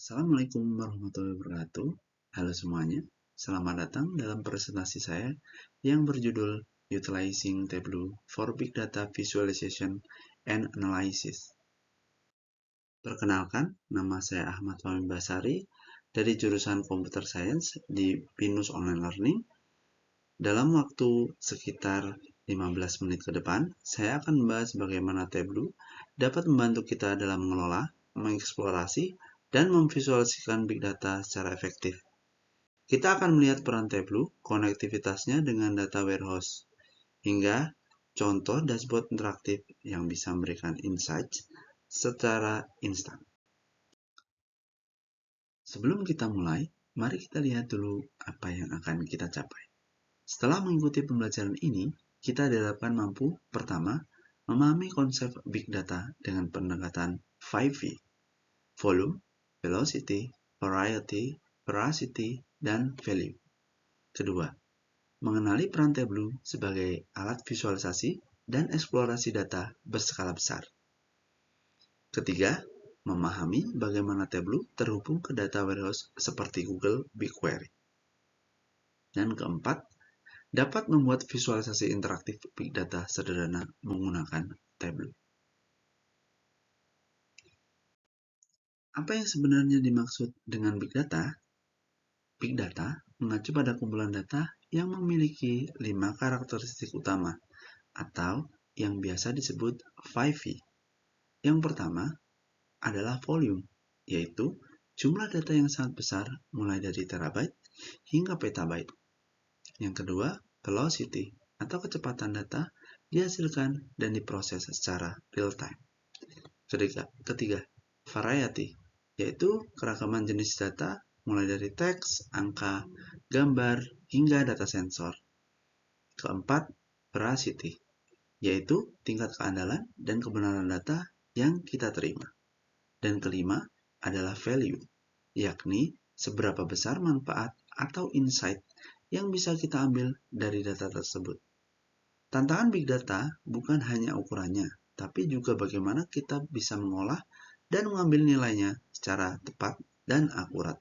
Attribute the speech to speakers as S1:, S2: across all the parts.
S1: Assalamualaikum warahmatullahi wabarakatuh. Halo semuanya, selamat datang dalam presentasi saya yang berjudul Utilizing Tableau for Big Data Visualization and Analysis. Perkenalkan, nama saya Ahmad Fahmi Basari dari jurusan Computer Science di Binus Online Learning. Dalam waktu sekitar 15 menit ke depan, saya akan membahas bagaimana Tableau dapat membantu kita dalam mengelola, mengeksplorasi, dan memvisualisasikan big data secara efektif. Kita akan melihat peran Tableau, konektivitasnya dengan data warehouse, hingga contoh dashboard interaktif yang bisa memberikan insight secara instan. Sebelum kita mulai, mari kita lihat dulu apa yang akan kita capai. Setelah mengikuti pembelajaran ini, kita diharapkan mampu, pertama, memahami konsep big data dengan pendekatan 5V, volume, velocity, variety, veracity, dan value. Kedua, mengenali peran Tableau sebagai alat visualisasi dan eksplorasi data berskala besar. Ketiga, memahami bagaimana Tableau terhubung ke data warehouse seperti Google BigQuery. Dan keempat, dapat membuat visualisasi interaktif big data sederhana menggunakan Tableau. Apa yang sebenarnya dimaksud dengan big data? Big data mengacu pada kumpulan data yang memiliki 5 karakteristik utama atau yang biasa disebut 5V. Yang pertama adalah volume, yaitu jumlah data yang sangat besar mulai dari terabyte hingga petabyte. Yang kedua, velocity atau kecepatan data dihasilkan dan diproses secara real time. Ketiga, variety, yaitu keragaman jenis data mulai dari teks, angka, gambar, hingga data sensor. Keempat, veracity, yaitu tingkat keandalan dan kebenaran data yang kita terima. Dan kelima adalah value, yakni seberapa besar manfaat atau insight yang bisa kita ambil dari data tersebut. Tantangan big data bukan hanya ukurannya, tapi juga bagaimana kita bisa mengolah dan mengambil nilainya secara tepat dan akurat.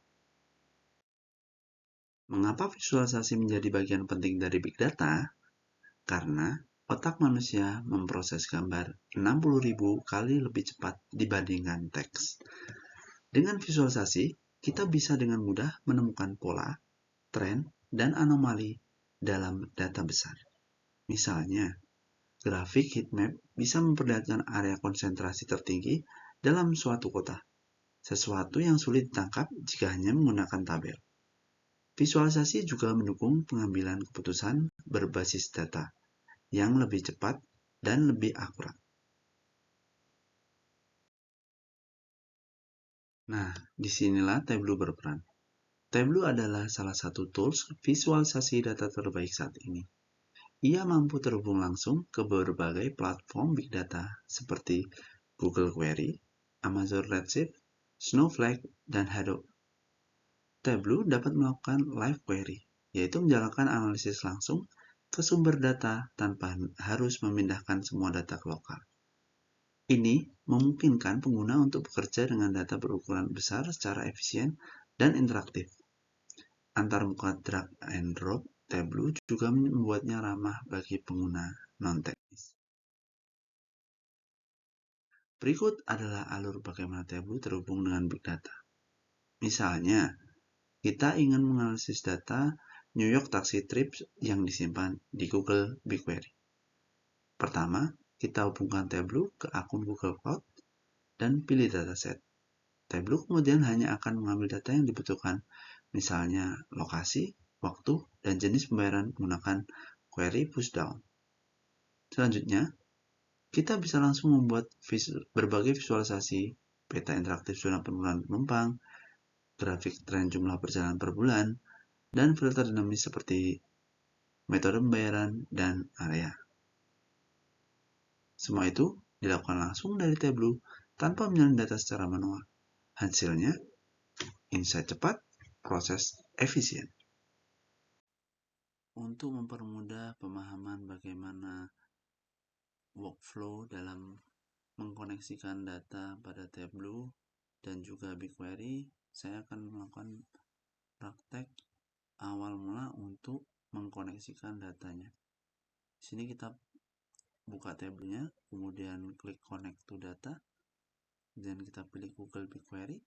S1: Mengapa visualisasi menjadi bagian penting dari big data? Karena otak manusia memproses gambar 60.000 kali lebih cepat dibandingkan teks. Dengan visualisasi, kita bisa dengan mudah menemukan pola, tren, dan anomali dalam data besar. Misalnya, grafik heatmap bisa memperlihatkan area konsentrasi tertinggi dalam suatu kota, sesuatu yang sulit ditangkap jika hanya menggunakan tabel. Visualisasi juga mendukung pengambilan keputusan berbasis data yang lebih cepat dan lebih akurat. Nah, disinilah Tableau berperan. Tableau adalah salah satu tools visualisasi data terbaik saat ini. Ia mampu terhubung langsung ke berbagai platform big data seperti Google Query, Amazon Redshift, Snowflake, dan Hadoop. Tableau dapat melakukan live query, yaitu menjalankan analisis langsung ke sumber data tanpa harus memindahkan semua data ke lokal. Ini memungkinkan pengguna untuk bekerja dengan data berukuran besar secara efisien dan interaktif. Antarmuka drag and drop, Tableau juga membuatnya ramah bagi pengguna non-teknis. Berikut adalah alur bagaimana Tableau terhubung dengan big data. Misalnya, kita ingin menganalisis data New York Taxi Trips yang disimpan di Google BigQuery. Pertama, kita hubungkan Tableau ke akun Google Cloud dan pilih dataset. Tableau kemudian hanya akan mengambil data yang dibutuhkan, misalnya lokasi, waktu, dan jenis pembayaran menggunakan query pushdown. Selanjutnya, kita bisa langsung membuat berbagai visualisasi, peta interaktif zona penurunan penumpang, grafik tren jumlah perjalanan per bulan, dan filter dinamis seperti metode pembayaran dan area. Semua itu dilakukan langsung dari Tableau tanpa menyalin data secara manual. Hasilnya, insight cepat, proses efisien. Untuk mempermudah pemahaman bagaimana workflow dalam mengkoneksikan data pada Tableau, dan juga BigQuery, saya akan melakukan praktek awal mula untuk mengkoneksikan datanya. Di sini kita buka tabelnya, kemudian klik connect to data, dan kita pilih Google BigQuery.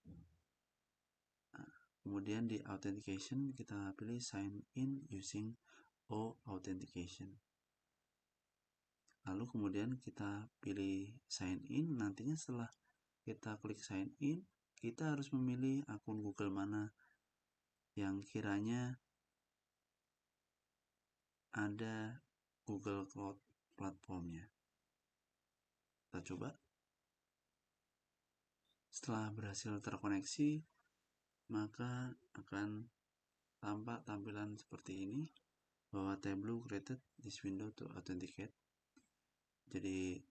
S1: Kemudian di authentication kita pilih sign in using authentication. Lalu kemudian kita pilih sign in. Nantinya setelah kita klik sign in, kita harus memilih akun Google mana yang kiranya ada Google Cloud platformnya. Kita coba. Setelah berhasil terkoneksi, maka akan tampak tampilan seperti ini, bahwa Tableau created this window to authenticate. Jadi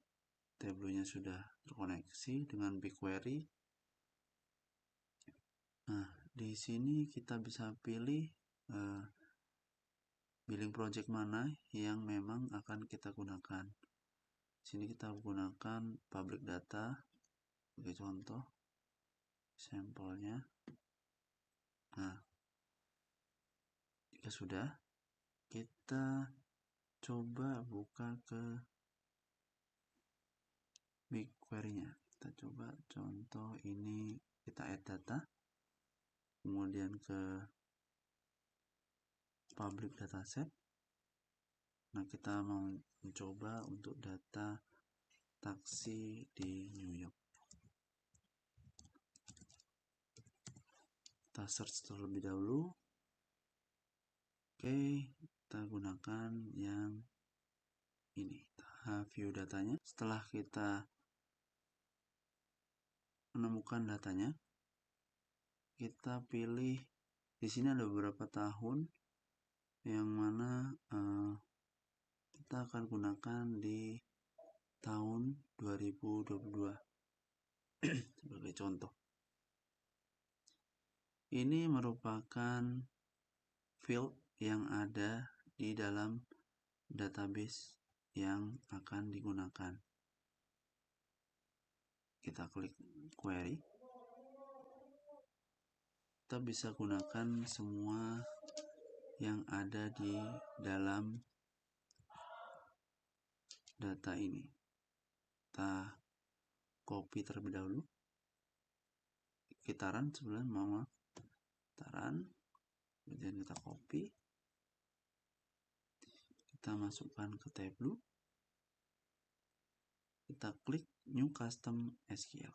S1: Tableau-nya sudah terkoneksi dengan BigQuery. Nah, di sini kita bisa pilih billing project mana yang memang akan kita gunakan. Di sini kita gunakan public data sebagai contoh sampelnya. Nah, jika sudah, kita coba buka ke BigQuery-nya. Kita coba contoh ini, kita add data, kemudian ke public dataset. Nah, kita mau mencoba untuk data taksi di New York. Kita search terlebih dahulu. Oke, kita gunakan yang ini. Kita view datanya. Setelah kita menemukan datanya, kita pilih. Di sini ada beberapa tahun yang mana kita akan gunakan di tahun 2022 sebagai contoh. Ini merupakan field yang ada di dalam database yang akan digunakan. Kita klik query. Kita bisa gunakan semua yang ada di dalam data ini. Kita copy terlebih dahulu. Kita run sebenarnya, maaf. Kita run, kemudian kita copy. Kita masukkan ke Tableau. Kita klik New Custom SQL.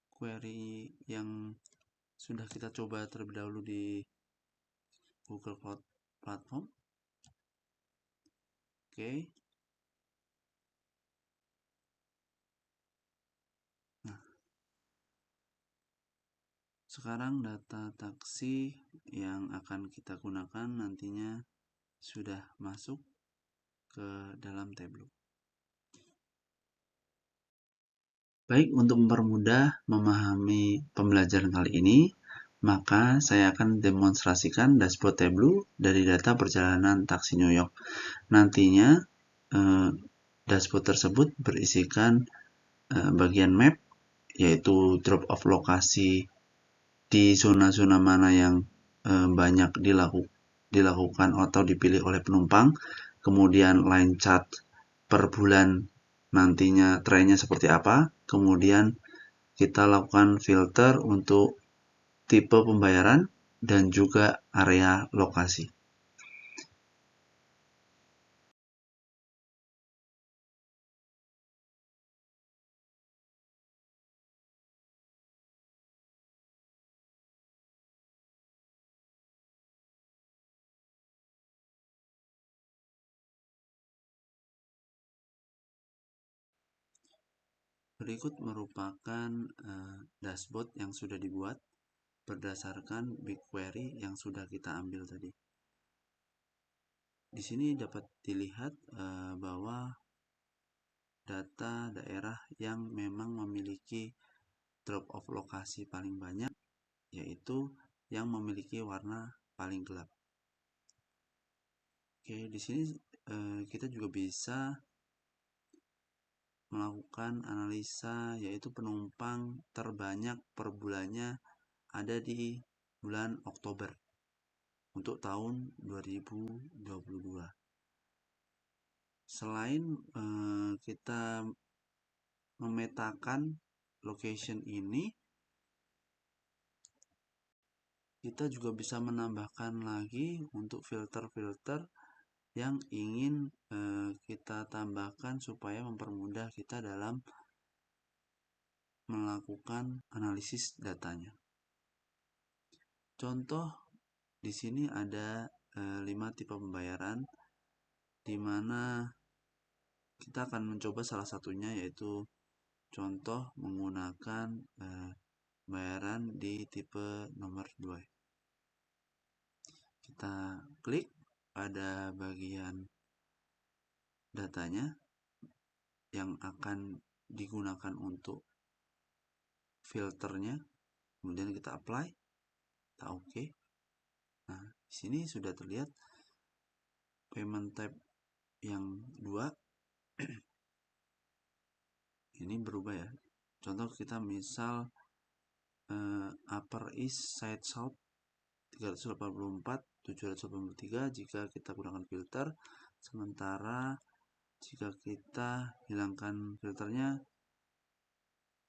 S1: Query yang sudah kita coba terlebih dahulu di Google Cloud Platform. Oke. Nah, sekarang data taksi yang akan kita gunakan nantinya sudah masuk ke dalam Tableau. Baik, untuk mempermudah memahami pembelajaran kali ini, maka saya akan demonstrasikan dashboard Tableau dari data perjalanan taksi New York. Nantinya dashboard tersebut berisikan bagian map, yaitu drop off lokasi di zona-zona mana yang banyak dilakukan atau dipilih oleh penumpang, kemudian line chart per bulan nantinya trennya seperti apa, kemudian kita lakukan filter untuk tipe pembayaran dan juga area lokasi. Berikut merupakan dashboard yang sudah dibuat berdasarkan BigQuery yang sudah kita ambil tadi. Di sini dapat dilihat bahwa data daerah yang memang memiliki drop off lokasi paling banyak, yaitu yang memiliki warna paling gelap. Oke, di sini kita juga bisa melakukan analisa, yaitu penumpang terbanyak per bulannya ada di bulan Oktober untuk tahun 2022. Selain kita memetakan location ini, kita juga bisa menambahkan lagi untuk filter-filter yang ingin kita tambahkan supaya mempermudah kita dalam melakukan analisis datanya. Contoh di sini ada 5 tipe pembayaran, di mana kita akan mencoba salah satunya, yaitu contoh menggunakan pembayaran di tipe nomor 2. Kita klik pada bagian datanya yang akan digunakan untuk filternya, kemudian kita apply, kita oke. Nah, di sini sudah terlihat payment type yang 2 ini berubah ya. Contoh kita misal Upper East Side South 384 783 jika kita gunakan filter, sementara jika kita hilangkan filternya,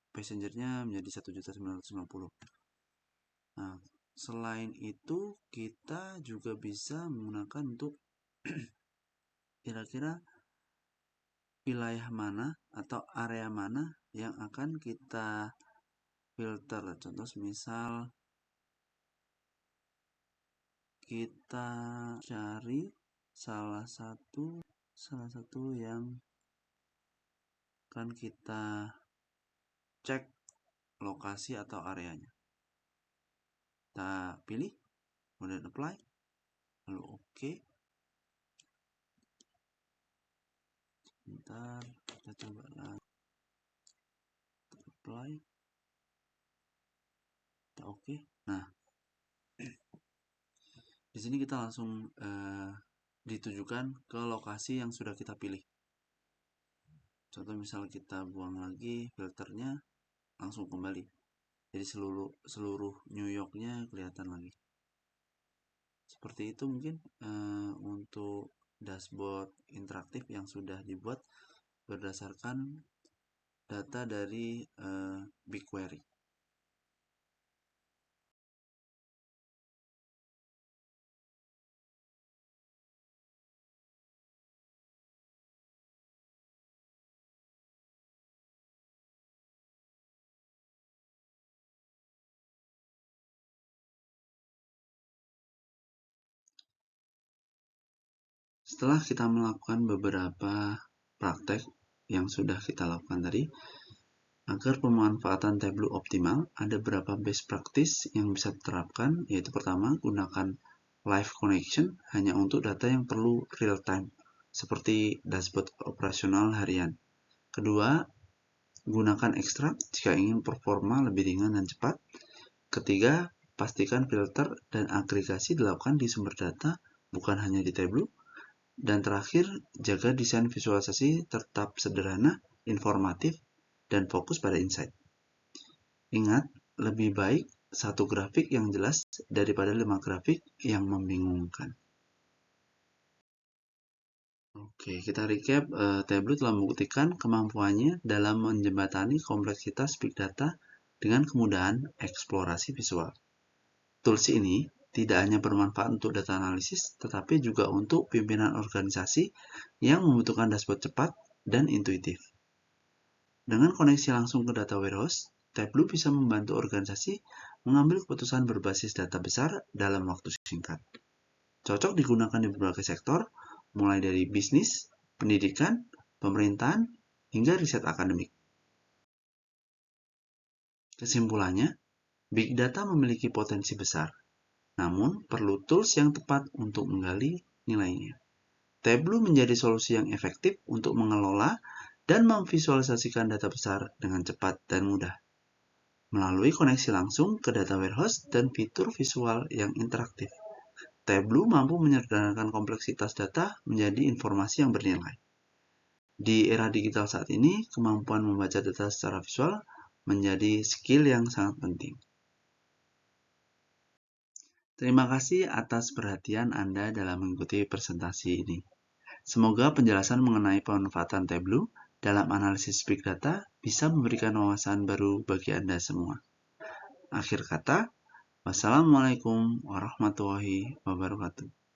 S1: passengernya menjadi 1.950. Nah, selain itu kita juga bisa menggunakan untuk kira-kira wilayah mana atau area mana yang akan kita filter. Contoh misal kita cari salah satu yang akan kita cek lokasi atau areanya. Kita pilih, kemudian apply, lalu oke. Sebentar, kita coba lagi. Apply, kita oke. Nah, di sini kita langsung ditujukan ke lokasi yang sudah kita pilih. Contoh misal kita buang lagi filternya, langsung kembali. Jadi seluruh New York-nya kelihatan lagi. Seperti itu mungkin untuk dashboard interaktif yang sudah dibuat berdasarkan data dari BigQuery. Setelah kita melakukan beberapa praktek yang sudah kita lakukan tadi, agar pemanfaatan Tableau optimal, ada beberapa best practice yang bisa diterapkan, yaitu pertama, gunakan live connection hanya untuk data yang perlu real time, seperti dashboard operasional harian. Kedua, gunakan extract jika ingin performa lebih ringan dan cepat. Ketiga, pastikan filter dan agregasi dilakukan di sumber data, bukan hanya di Tableau. Dan terakhir, jaga desain visualisasi tetap sederhana, informatif, dan fokus pada insight. Ingat, lebih baik satu grafik yang jelas daripada 5 grafik yang membingungkan. Oke, kita recap. Tableau telah membuktikan kemampuannya dalam menjembatani kompleksitas big data dengan kemudahan eksplorasi visual. Tools ini tidak hanya bermanfaat untuk data analisis, tetapi juga untuk pimpinan organisasi yang membutuhkan dashboard cepat dan intuitif. Dengan koneksi langsung ke data warehouse, Tableau bisa membantu organisasi mengambil keputusan berbasis data besar dalam waktu singkat. Cocok digunakan di berbagai sektor, mulai dari bisnis, pendidikan, pemerintahan, hingga riset akademik. Kesimpulannya, big data memiliki potensi besar, namun perlu tools yang tepat untuk menggali nilainya. Tableau menjadi solusi yang efektif untuk mengelola dan memvisualisasikan data besar dengan cepat dan mudah. Melalui koneksi langsung ke data warehouse dan fitur visual yang interaktif, Tableau mampu menyederhanakan kompleksitas data menjadi informasi yang bernilai. Di era digital saat ini, kemampuan membaca data secara visual menjadi skill yang sangat penting. Terima kasih atas perhatian Anda dalam mengikuti presentasi ini. Semoga penjelasan mengenai pemanfaatan Tableau dalam analisis Big Data bisa memberikan wawasan baru bagi Anda semua. Akhir kata, wassalamualaikum warahmatullahi wabarakatuh.